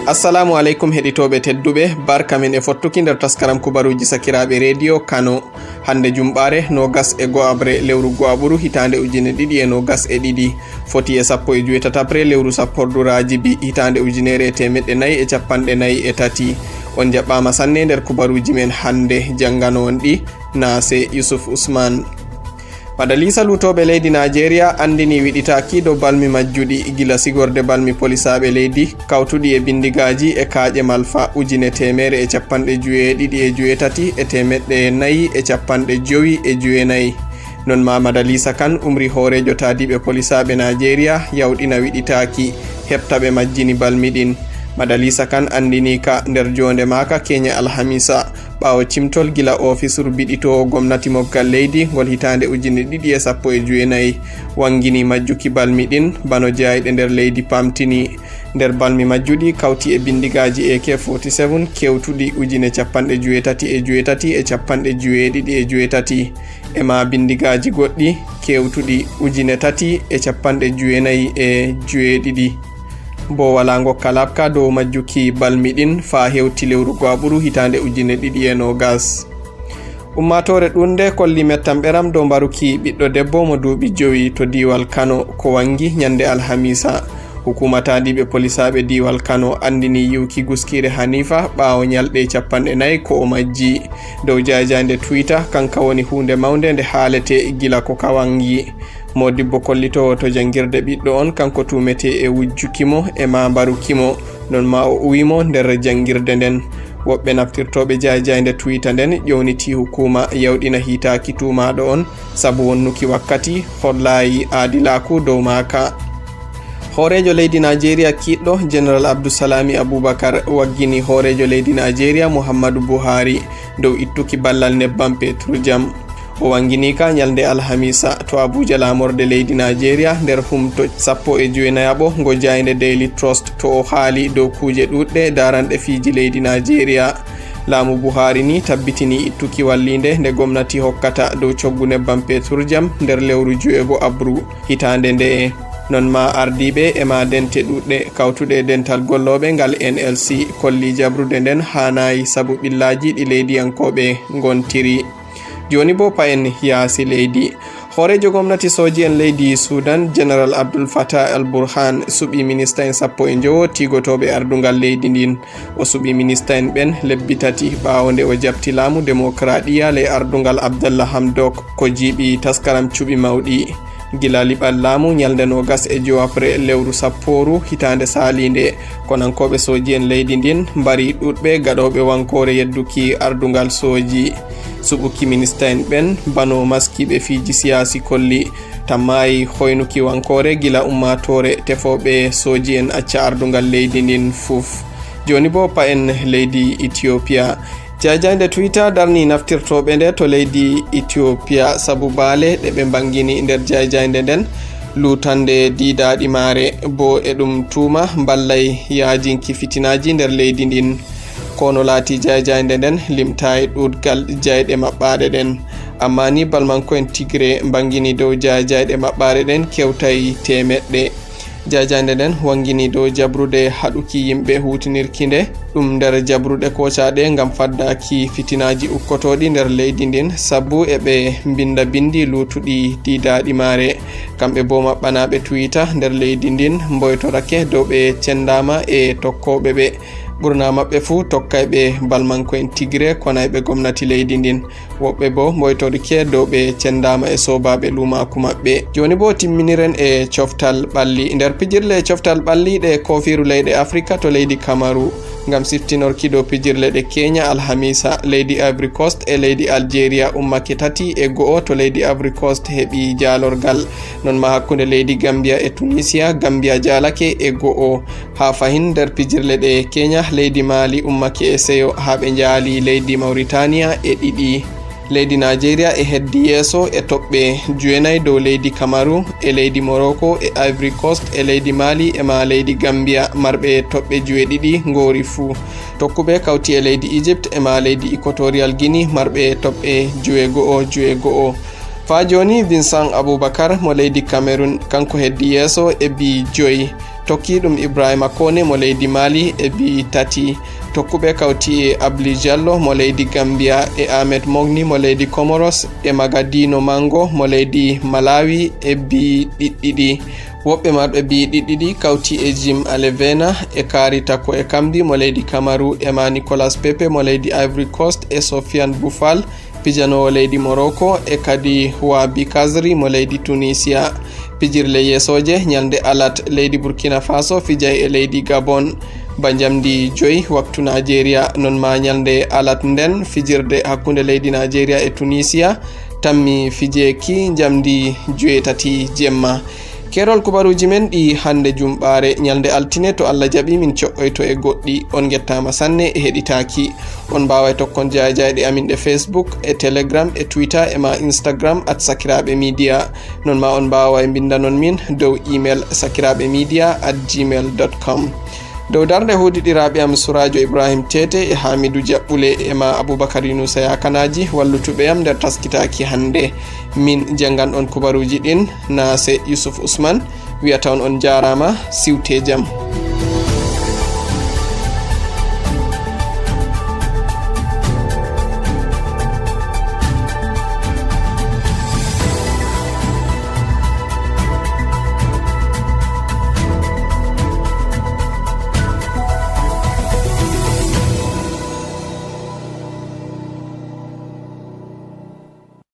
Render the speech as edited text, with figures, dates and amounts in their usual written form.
Assalamu alaikum heɗitoɓe tedduɓe, barka min e fottuki nder taskaram kubaruuji sakiraaɓe radio Kano. Hande Jumɓaare 21 lewru go'aburu hitande 2022 foti e 17 lewru Sappordu Raajibi hitande 1443. On jaɓɓama sanne nder kubaruuji men hande janganowon ɗi Nase Yusuf Usman. Madalisa lutoɓe leydi Nigeria andini wiɗitaki dow balmi majjuɗi gila sigorde balmi polisaɓe leydi kawtuɗi e bindigaji e kaaƴe malfa 1,153 e temeɗɗe 459. Non ma Madalisa kan umri hoorejo taadiɓe polisaɓe Nigeria yawɗina wiɗitaki heɓtaɓe majjini balmi ɗin. Madalisa kan andini ka nder jonde maka Kenya Alhamisa ɓawo cimtol gila ofisru biɗito gomnati moggal leydi ngol hitande 2019 wangini majjuki balmi ɗin bano jeyayɗe nder leydi pamtini. Nder balmi majjuɗi kawti e bindigaji AK-47 kewtuɗi 18,3 e ma bindigaji goɗɗi kewtuɗi 3,992. Bo wala ngokka labka dow majjuki balmi ɗin fa hewti lewru go'aburu hitande 2020. Ummatore ɗunde kolli mettam ɓeram dow mbaruki ɓiɗɗo debbo mo duuɓi 5 to diwal Kano ko wangi nyande Alhamisa. Hukuma taadiɓe polisaɓe diwal Kano andini yiwki guskire Hanifa ɓawo nyalɗe 40 ko o majji. Dow jajande Twitter kanka woni hunde mawnde nde haalete gila ko ka wangi. Modibbo kollitowo to jangirde ɓiɗɗo on kanko tumete e wujjukimo e ma mbarukimo, non ma o uwimo nder jangirde nden. Woɓɓe naftirtoɓe jajande Twitter nden ƴowniti hukuma yawɗina hitaki tumaɗo on sabu wonnuki wakkati hollayi aadilaku dow maka. Hoorejo leydi Nigeria kiɗɗo General Abdulsalami Abubakar waggini hoorejo leydi Nigeria Muhammadu Buhari dow ittuki ballal nebbam petrojam. O wangini ka nyalde Alhamisa to Abuja lamorde leydi Nigeria nder humto 19 ngo jayde Daily Trust to o haali dow kuje ɗuɗɗe daranɗe fiji leydi Nigeria. Laamu Buhari ni tabbitini ittuki wallinde nde gomnati hokkata dow coggu nebbam petrojam nder lewru 6 Abru hitande nde. Non ma ardiɓe e ma dente ɗuɗɗe kawtuɗe dental golloɓe ngal NLC kolli jabrude nden hanayi sabu ɓillaji ɗi leydiyankoɓe gontiri. Joni bo payen yaasi leydi. Hoorejo gomnati soji en leydi Sudan General Abdul Fattah al-Burhan suɓi minista en 15 tigotoɓe ardungal leydi ndin. O suɓi minista en ɓen lebbi 3 ɓawo nde o jabti laamu demokradiya ley ardungal Abdallah Hamdok ko jiiɓi taskaram cuɓi mawɗi. Gila liɓal laamu nyalde 20 lewru sapporu hitande salinde konankoɓe soji en leydi ndin mbari ɗuɗɓe gaɗoɓe wankore yedduki ardungal soji. Suɓuki minista en ɓen bano maskiɓe fiji siyasi kolli tammayi hoynuki wankore gila ummatore tefoɓe soji en acca ardungal leydi ndin fuf. Joni bo pa en leydi Ethiopia. Jajande Twitter darni naftirtoɓe nde to leydi Ethiopia sabu baale ɗe ɓe bangini nder jajande nden lutande didaɗi maare bo e ɗum tuma ballay yajinki fitinaji nder leydi ndin. Kono laati jajande nden limtayi ɗuɗgal jayɗe maɓɓaɗe ɗen, amma ni balmanko'en Tigre bangini dow jajayɗe maɓɓaɗe ɗen kewtayi temeɗɗe. Jajande nden wangini dow jabrude haɗuki yimɓe hutinirki nde ɗum nder jabruɗe kocaɗe ngam faddaki fitinaji ukkotoɗi nder leydi ndin sabu eɓe binda bindi lutuɗi didaɗi maare. Kamɓe bo maɓɓanaɓe Twitter nder leydi ndin mboytorake dow ɓe cendama e tokkoɓe ɓe. Ɓurna maɓɓe fuu tokkayɓe balmanko'en Tigre konayɓe gomnati leydi ndin. Woɓɓe bo mboytorike dow ɓe cendama e sobaɓe lumaku maɓɓe. Joni bo timminiren e coftal ɓalli. Nder pijirle coftal ɓalli ɗe kofiru leyɗe Afrika to leydi Kamaru ngam siftinorki dow pijirle ɗe Kenya Alhamisa leydi Ivory Coast e leydi Algeria ummake 3-1 to leydi Ivory Coast heɓi jalorgal. Non ma hakkunde leydi Gambia e Tunisia Gambia jalake 1-1. Ha fahin nder pijirle ɗe Kenya leydi Mali ummake e seyo ha ɓe jaali leydi Mauritania e 2. Leydi Nigeria e heddi yeso e toɓɓe 9 dow leydi Kamaru e leydi Morocco e Ivory Coast e leydi Mali e ma leydi Gambia marɓe toɓɓe 2 ngori fuu. Tokkuɓe kawti e leydi Egypt e ma leydi Equatorial Guinea marɓe toɓɓe 2-1. Fa joni Vincent Aboubakar mo leydi Cameroon kanko heddi yeso e bi 5. tokki ɗum Ibrahima Kone mo leydi Mali e bi tati. Tokkuɓe kawti e Abli Diallo mo leydi Gambia e Ahmed Mogni mo leydi Comoros e Magadino Mango mo leydi Malawi e bi ɗiɗɗiɗi. Woɓɓe maɓɓe bi ɗiɗɗiɗi kawti e Jim Alevena e Kari Tako e Kambi mo leydi Kamaru e ma Nicolas Pepe mo leydi Ivory Coast e Sofiane Boufal pijanowo leydi Morocco e kadi Wabi Kazri mo leydi Tunisia. Pijirle yesoje nyalde alat leydi Burkina Faso fijay e leydi Gabon ba jamdi 5 waktu Nigeria. Non ma nyalde alat nden fijirde hakkunde leydi Nigeria e Tunisia tammi fijeki jamdi 7 jemma. Kerol kubaruji men ɗi hande jumɓare nyalde altine to Allah jaɓi min co'oyto e goɗɗi. On gettama sanne e heɗitaki. On mbawai tokkon jayjayɗe amin ɗe Facebook e Telegram e Twitter e ma Instagram @sakiraaɓe media. Non ma on mbawai bindanon min dow email sakiraaɓemedia@gmail.com. dow darde hudiɗiraɓe am Surajo Ibrahim Tete e Hamidou Jaɓɓule e ma Aboubakar Yunusa Yakanaji wallutuɓe am nder taskitaki hande. Min jangan on kubaruji ɗin Nase Yusuf Usman wiyata on jarama siwte jaam.